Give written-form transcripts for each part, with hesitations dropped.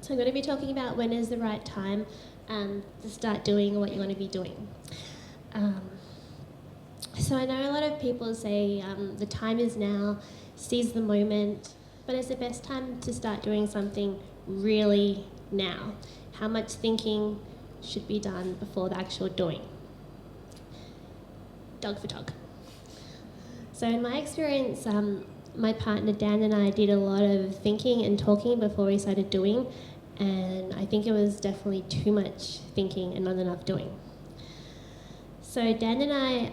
So I'm going to be talking about when is the right time to start doing what you want to be doing. So I know a lot of people say the time is now, seize the moment, but it's the best time to start doing something really now. How much thinking should be done before the actual doing? Dog for dog. So in my experience, my partner Dan and I did a lot of thinking and talking before we started doing, and I think it was definitely too much thinking and not enough doing. So Dan and I,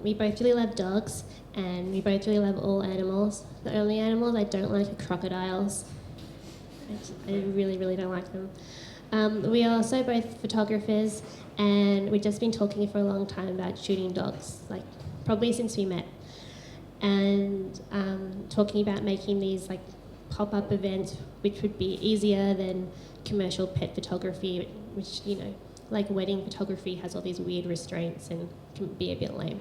we both really love dogs, and we both really love all animals. The only animals I don't like are crocodiles. I really, really don't like them. We are also both photographers, and we've just been talking for a long time about shooting dogs, like probably since we met, and talking about making these like pop-up events, which would be easier than commercial pet photography, which, you know, like wedding photography has all these weird restraints and can be a bit lame.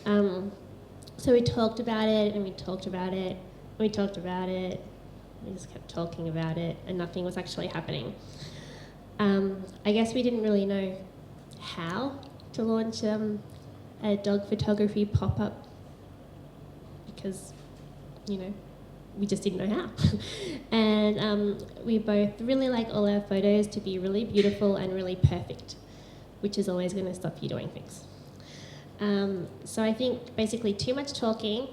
So we talked about it, and we talked about it, and we talked about it. We just kept talking about it, and nothing was actually happening. I guess we didn't really know how to launch a dog photography pop-up because, you know, we just didn't know how. And we both really like all our photos to be really beautiful and really perfect, which is always going to stop you doing things. So I think basically too much talking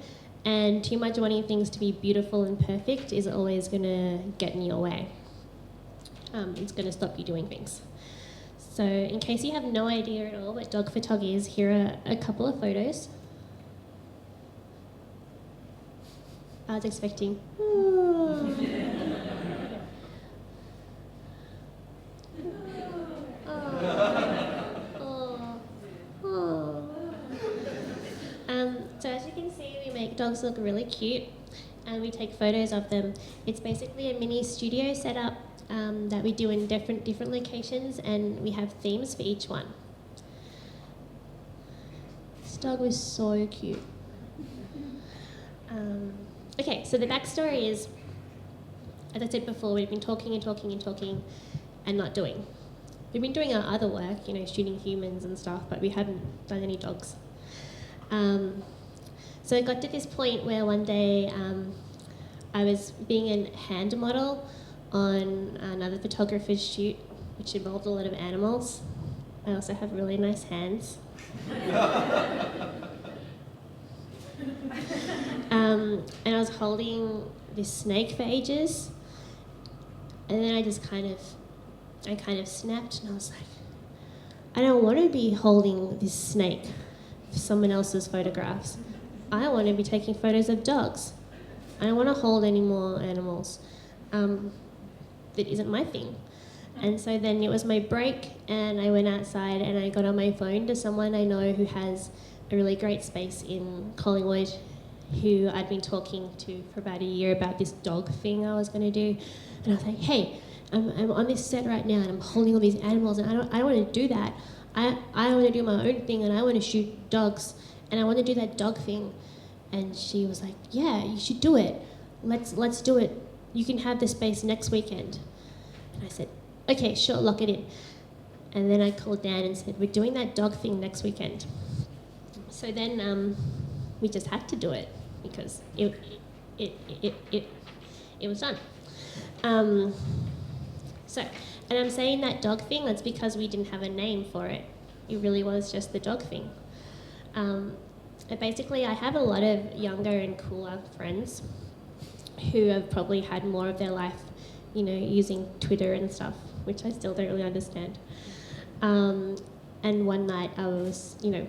and too much wanting things to be beautiful and perfect is always going to get in your way. It's going to stop you doing things. So in case you have no idea at all what dog photog is, here are a couple of photos. I was expecting, So as you can see, we make dogs look really cute, and we take photos of them. It's basically a mini studio setup that we do in different locations, and we have themes for each one. This dog was so cute. Okay, so the backstory is, as I said before, we've been talking and not doing. We've been doing our other work, you know, shooting humans and stuff, but we hadn't done any dogs. So it got to this point where one day I was being a hand model on another photographer's shoot, which involved a lot of animals. I also have really nice hands. And I was holding this snake for ages, and then I kind of snapped, and I was like, I don't want to be holding this snake for someone else's photographs. I want to be taking photos of dogs. I don't want to hold any more animals. That isn't my thing. And so then it was my break, and I went outside and I got on my phone to someone I know who has a really great space in Collingwood, who I'd been talking to for about a year about this dog thing I was going to do. And I was like, hey, I'm on this set right now, and I'm holding all these animals, and I don't want to do that. I want to do my own thing, and I want to shoot dogs, and I want to do that dog thing. And she was like, yeah, you should do it. Let's do it. You can have the space next weekend. And I said, okay, sure, lock it in. And then I called Dan and said, we're doing that dog thing next weekend. So then we just had to do it because it was done. And I'm saying that dog thing, that's because we didn't have a name for it. It really was just the dog thing. But basically, I have a lot of younger and cooler friends who have probably had more of their life, you know, using Twitter and stuff, which I still don't really understand. And one night I was, you know,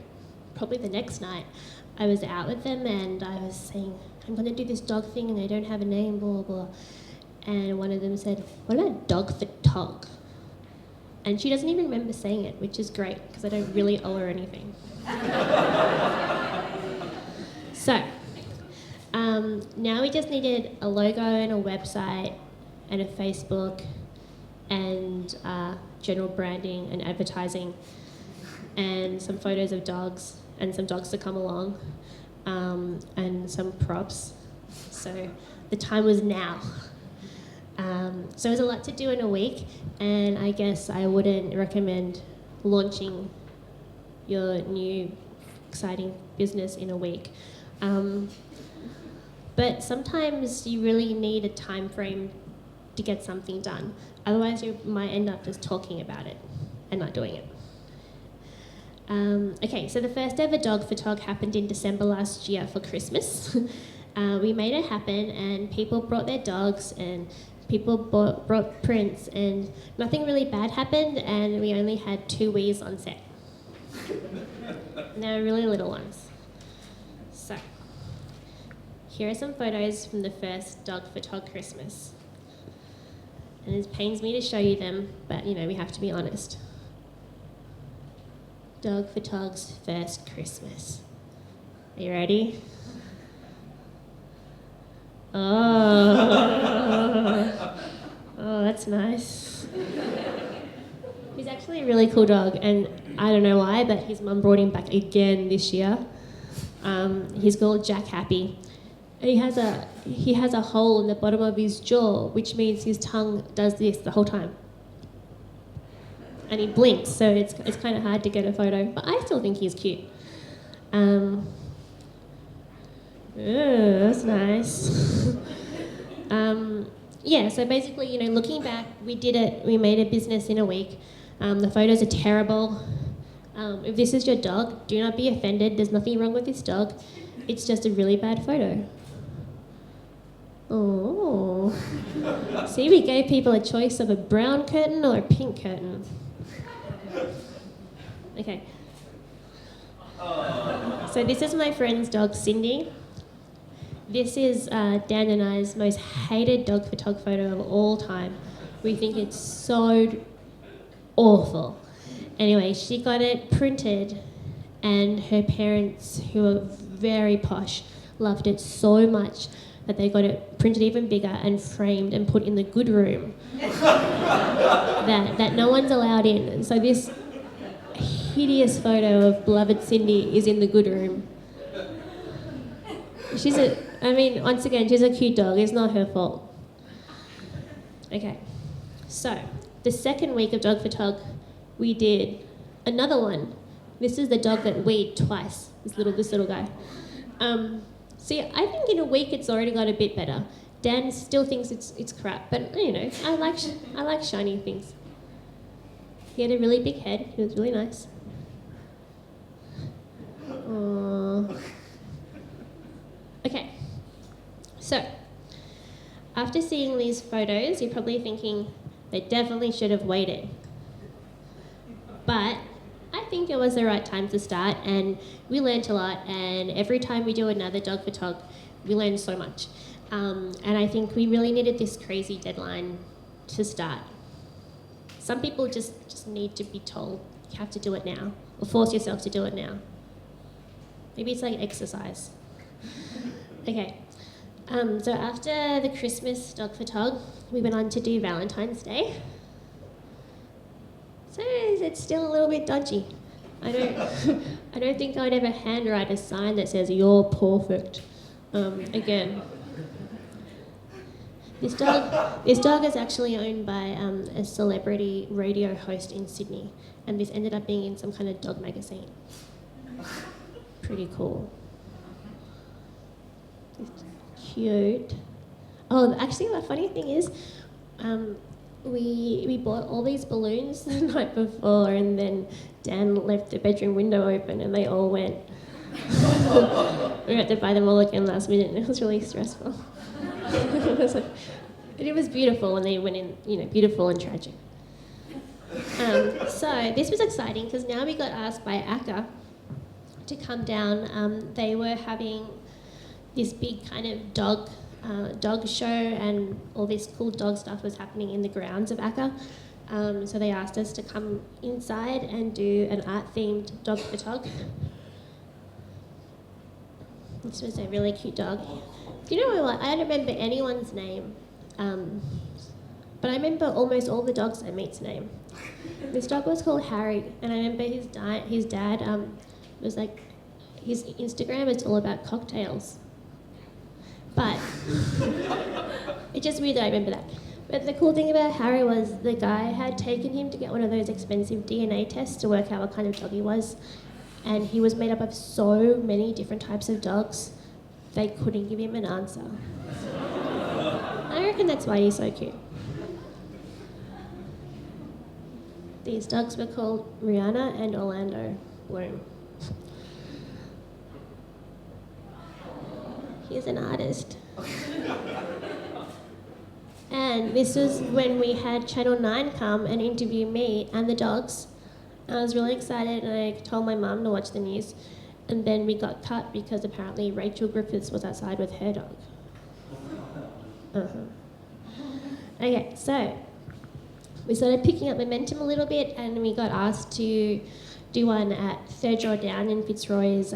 probably the next night, I was out with them and I was saying, I'm going to do this dog thing and they don't have a name, blah, blah, blah. And one of them said, what about dog for Tog? And she doesn't even remember saying it, which is great, because I don't really owe her anything. So, now we just needed a logo and a website and a Facebook and general branding and advertising and some photos of dogs and some dogs to come along and some props. So the time was now. So it was a lot to do in a week, and I guess I wouldn't recommend launching your new exciting business in a week. But sometimes you really need a time frame to get something done. Otherwise you might end up just talking about it and not doing it. Okay, so the first ever Dog for Tog happened in December last year for Christmas. We made it happen, and people brought their dogs and people brought prints, and nothing really bad happened, and we only had 2 wees on set. And they were really little ones. So, here are some photos from the first Dog for Tog Christmas. And it pains me to show you them, but you know, we have to be honest. Dog for Tog's first Christmas. Are you ready? Oh, that's nice. He's actually a really cool dog, and I don't know why, but his mum brought him back again this year. He's called Jack Happy. And he has a hole in the bottom of his jaw, which means his tongue does this the whole time. And he blinks, so it's kind of hard to get a photo, but I still think he's cute. That's nice. Yeah, so basically, you know, looking back, we did it. We made a business in a week. The photos are terrible. If this is your dog, do not be offended. There's nothing wrong with this dog. It's just a really bad photo. Oh. See, we gave people a choice of a brown curtain or a pink curtain. Okay. So this is my friend's dog, Cindy. This is Dan and I's most hated Dog for Tog photo of all time. We think it's so awful. Anyway, she got it printed, and her parents, who are very posh, loved it so much that they got it printed even bigger and framed and put in the good room that no one's allowed in. And so this hideous photo of beloved Cindy is in the good room. Once again, she's a cute dog. It's not her fault. Okay, so the second week of Dog for Tog, we did another one. This is the dog that weed twice, this little guy. See, I think in a week it's already got a bit better. Dan still thinks it's crap, but you know, I like shiny things. He had a really big head. It was really nice. Aww. Okay, so after seeing these photos, you're probably thinking they definitely should have waited. But I think it was the right time to start, and we learned a lot, and every time we do another Dog for Tog, we learn so much. And I think we really needed this crazy deadline to start. Some people just need to be told, you have to do it now, or force yourself to do it now. Maybe it's like exercise. Okay, so after the Christmas Dog for Tog, we went on to do Valentine's Day. So it's still a little bit dodgy. I don't think I'd ever handwrite a sign that says "You're perfect." Again, this dog is actually owned by a celebrity radio host in Sydney, and this ended up being in some kind of dog magazine. Pretty cool. Cute. Oh, actually, the funny thing is, we bought all these balloons the night before, and then Dan left the bedroom window open, and they all went. We had to buy them all again last minute, and it was really stressful. But it was beautiful when they went in, you know, beautiful and tragic. So this was exciting because now we got asked by ACCA to come down. They were having this big kind of dog show, and all this cool dog stuff was happening in the grounds of ACCA. So they asked us to come inside and do an art-themed dog photog. This was a really cute dog. You know what? I don't remember anyone's name, but I remember almost all the dogs I meet's name. This dog was called Harry, and I remember his dad was like, his Instagram is all about cocktails. But it's just weird that I remember that. But the cool thing about Harry was the guy had taken him to get one of those expensive DNA tests to work out what kind of dog he was. And he was made up of so many different types of dogs, they couldn't give him an answer. I reckon that's why he's so cute. These dogs were called Rihanna and Orlando Bloom. He's an artist. And this was when we had Channel 9 come and interview me and the dogs. I was really excited, and I told my mum to watch the news. And then we got cut because apparently Rachel Griffiths was outside with her dog. Okay, so we started picking up momentum a little bit, and we got asked to do one at Third Draw Down in Fitzroy's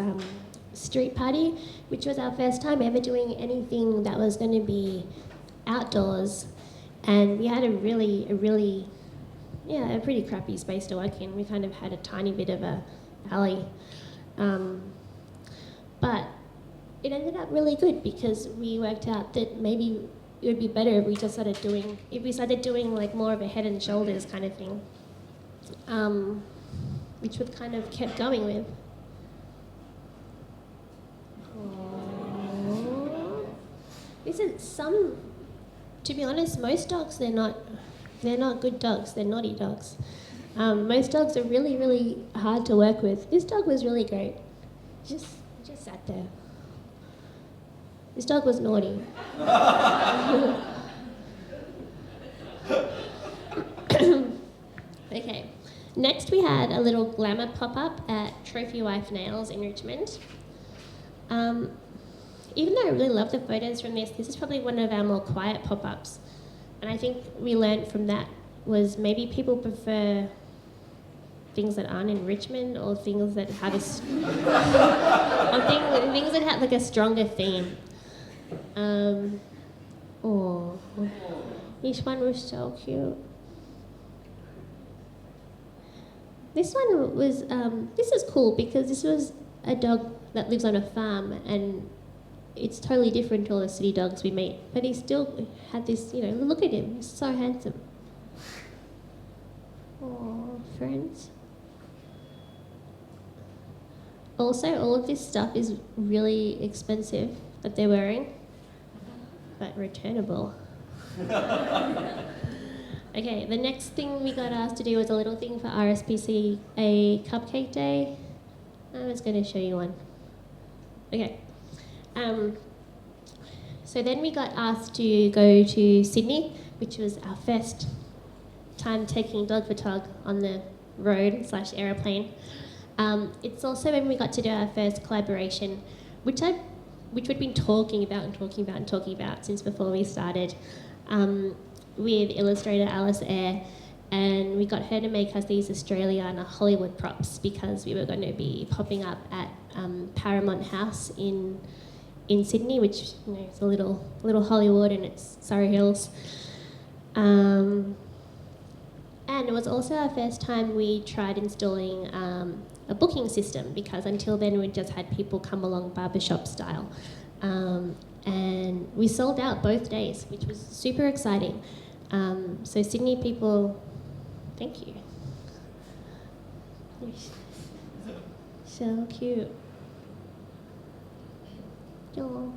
street party, which was our first time ever doing anything that was going to be outdoors. And we had a pretty crappy space to work in. We kind of had a tiny bit of a alley. But it ended up really good because we worked out that maybe it would be better if we started doing like more of a head and shoulders kind of thing, which we kind of kept going with. To be honest, most dogs, they're not good dogs, they're naughty dogs. Most dogs are really, really hard to work with. This dog was really great. Just sat there. This dog was naughty. Okay, next we had a little Glamour Pop Up at Trophy Wife Nails in Richmond. Even though I really love the photos from this is probably one of our more quiet pop-ups. And I think we learned from that was maybe people prefer things that aren't in Richmond, or things that have things that have like a stronger theme. This one was so cute. This one was, this is cool because this was a dog that lives on a farm, and it's totally different to all the city dogs we meet. But he still had this, look at him, he's so handsome. Aw, friends. Also, all of this stuff is really expensive that they're wearing, but returnable. Okay, the next thing we got asked to do was a little thing for RSPC, a cupcake day. I was going to show you one. Okay. So then we got asked to go to Sydney, which was our first time taking dog photog on the road / aeroplane. It's also when we got to do our first collaboration, which we'd been talking about since before we started, with illustrator Alice Eyre, and we got her to make us these Australiana Hollywood props because we were going to be popping up at Paramount House in Sydney, which is a little Hollywood, and it's Surrey Hills. And it was also our first time we tried installing a booking system, because until then we just had people come along barbershop style. And we sold out both days, which was super exciting. So Sydney people, thank you. So cute. Aww.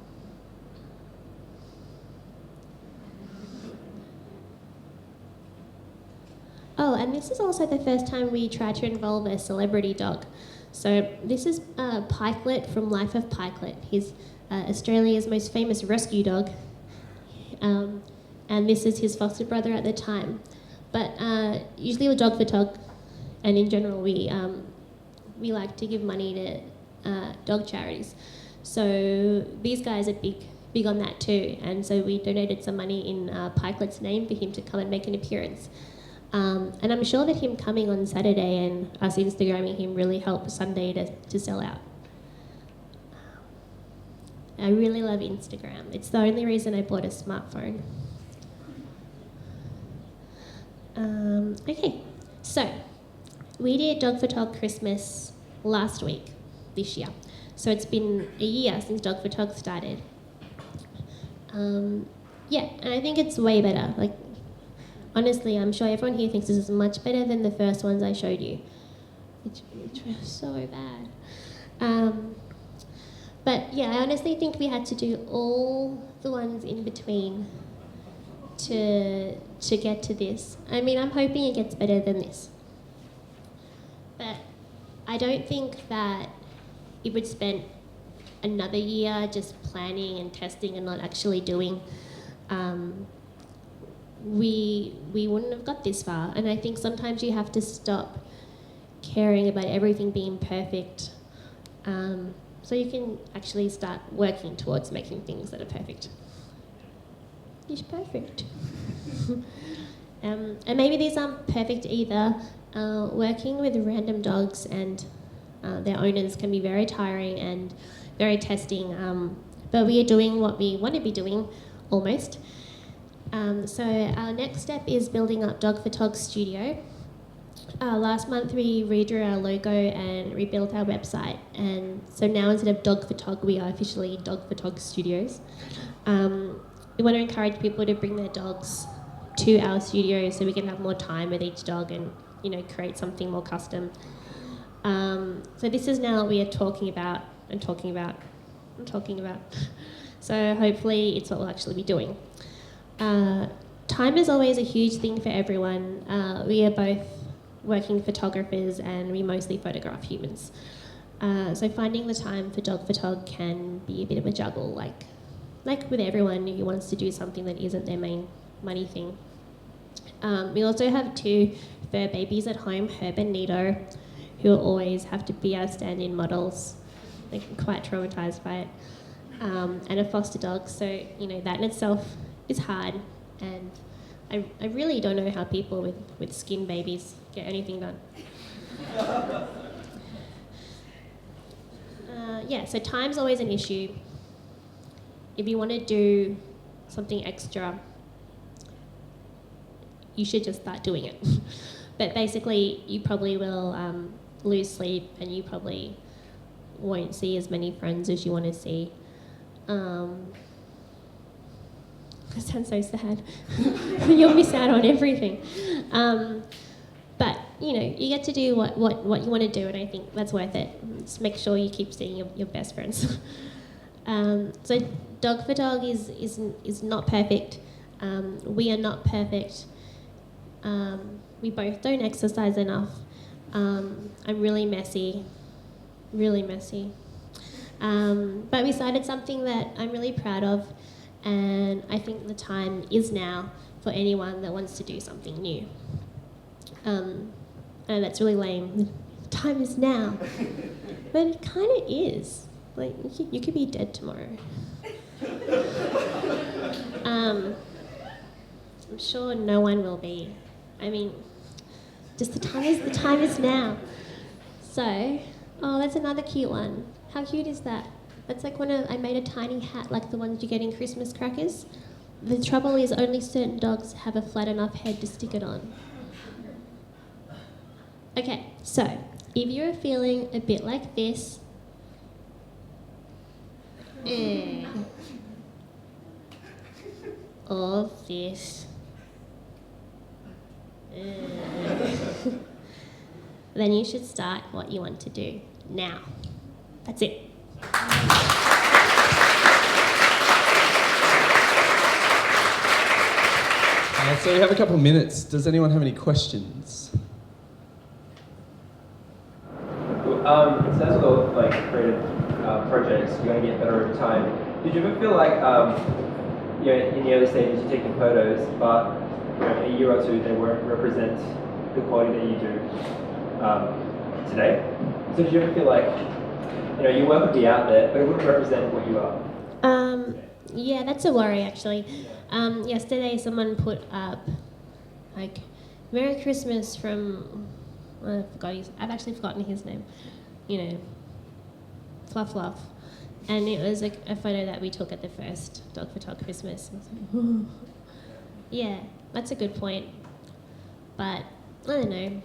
Oh, and this is also the first time we tried to involve a celebrity dog. So this is Pikelet from Life of Pikelet. He's Australia's most famous rescue dog. And this is his foster brother at the time. But usually with dog photog, and in general, we like to give money to dog charities. So these guys are big on that too, and so we donated some money in Pikelet's name for him to come and make an appearance. And I'm sure that him coming on Saturday and us Instagramming him really helped Sunday to sell out. I really love Instagram. It's the only reason I bought a smartphone. Okay, so we did Dog for Tog Christmas last week, this year. So it's been a year since Dog for Tog started. Yeah, and I think it's way better. Like, honestly, I'm sure everyone here thinks this is much better than the first ones I showed you, which were so bad. But yeah, I honestly think we had to do all the ones in between to get to this. I mean, I'm hoping it gets better than this. But I don't think that it would spend another year just planning and testing and not actually doing. We wouldn't have got this far. And I think sometimes you have to stop caring about everything being perfect, so you can actually start working towards making things that are perfect. It's perfect. And maybe these aren't perfect either. Working with random dogs and their owners can be very tiring and very testing, but we are doing what we want to be doing, almost. So our next step is building up Dog for Tog Studio. Last month we redrew our logo and rebuilt our website, and so now instead of Dog for Tog, we are officially Dog for Tog Studios. We want to encourage people to bring their dogs to our studio so we can have more time with each dog and, you know, create something more custom. So this is now what we are talking about. So hopefully it's what we'll actually be doing. Time is always a huge thing for everyone. We are both working photographers and we mostly photograph humans. So finding the time for Dog for Tog can be a bit of a juggle, like with everyone who wants to do something that isn't their main money thing. We also have 2 fur babies at home, Herb and Nito, who always have to be our stand-in models. They're quite traumatised by it. And a foster dog, so, you know, that in itself is hard, and I really don't know how people with skin babies get anything done. Yeah, so time's always an issue. If you want to do something extra, you should just start doing it. But basically, you probably will lose sleep, and you probably won't see as many friends as you want to see. That sounds so sad. You'll miss out on everything. But, you know, you get to do what you want to do, and I think that's worth it. Just make sure you keep seeing your best friends. So Dog for Tog is not perfect. We are not perfect. We both don't exercise enough. I'm really messy. But we started something that I'm really proud of, and I think the time is now for anyone that wants to do something new. And that's really lame. Time is now. But it kind of is. Like, you could be dead tomorrow. I'm sure no one will be. I mean, just the time is now. So, oh, that's another cute one. How cute is that? That's like I made a tiny hat like the ones you get in Christmas crackers. The trouble is only certain dogs have a flat enough head to stick it on. Okay, so if you're feeling a bit like this, or this, then you should start what you want to do now. That's it. So we have a couple of minutes. Does anyone have any questions? In terms of like creative projects, you're going to get better over time. Did you ever feel like, you know, in the early stages you're taking photos, but you know, in a year or two they won't represent the quality that you do today? So did you ever feel like your work would be out there, but it wouldn't represent what you are. Yeah, that's a worry actually. Yesterday someone put up like Merry Christmas from I've actually forgotten his name. Fluff Fluff. And it was like a photo that we took at the first Dog for Tot Christmas. And I was like, yeah, that's a good point. But I don't know.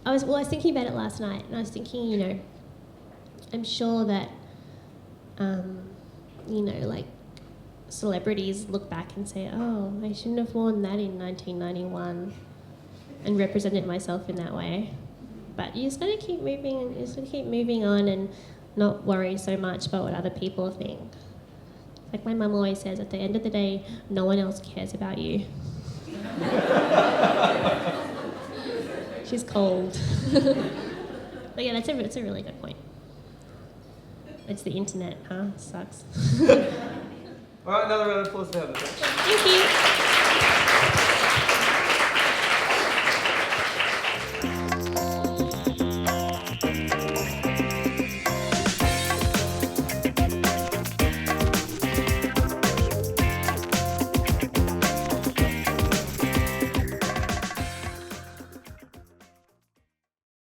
I was thinking about it last night, and I was thinking, I'm sure that, like celebrities look back and say, oh, I shouldn't have worn that in 1991, and represented myself in that way. But you just gotta keep moving on and not worry so much about what other people think. Like my mum always says, at the end of the day, no one else cares about you. She's cold. But yeah, that's a really good point. It's the internet, huh? Sucks. All right, another round of applause for Heather. Thank you.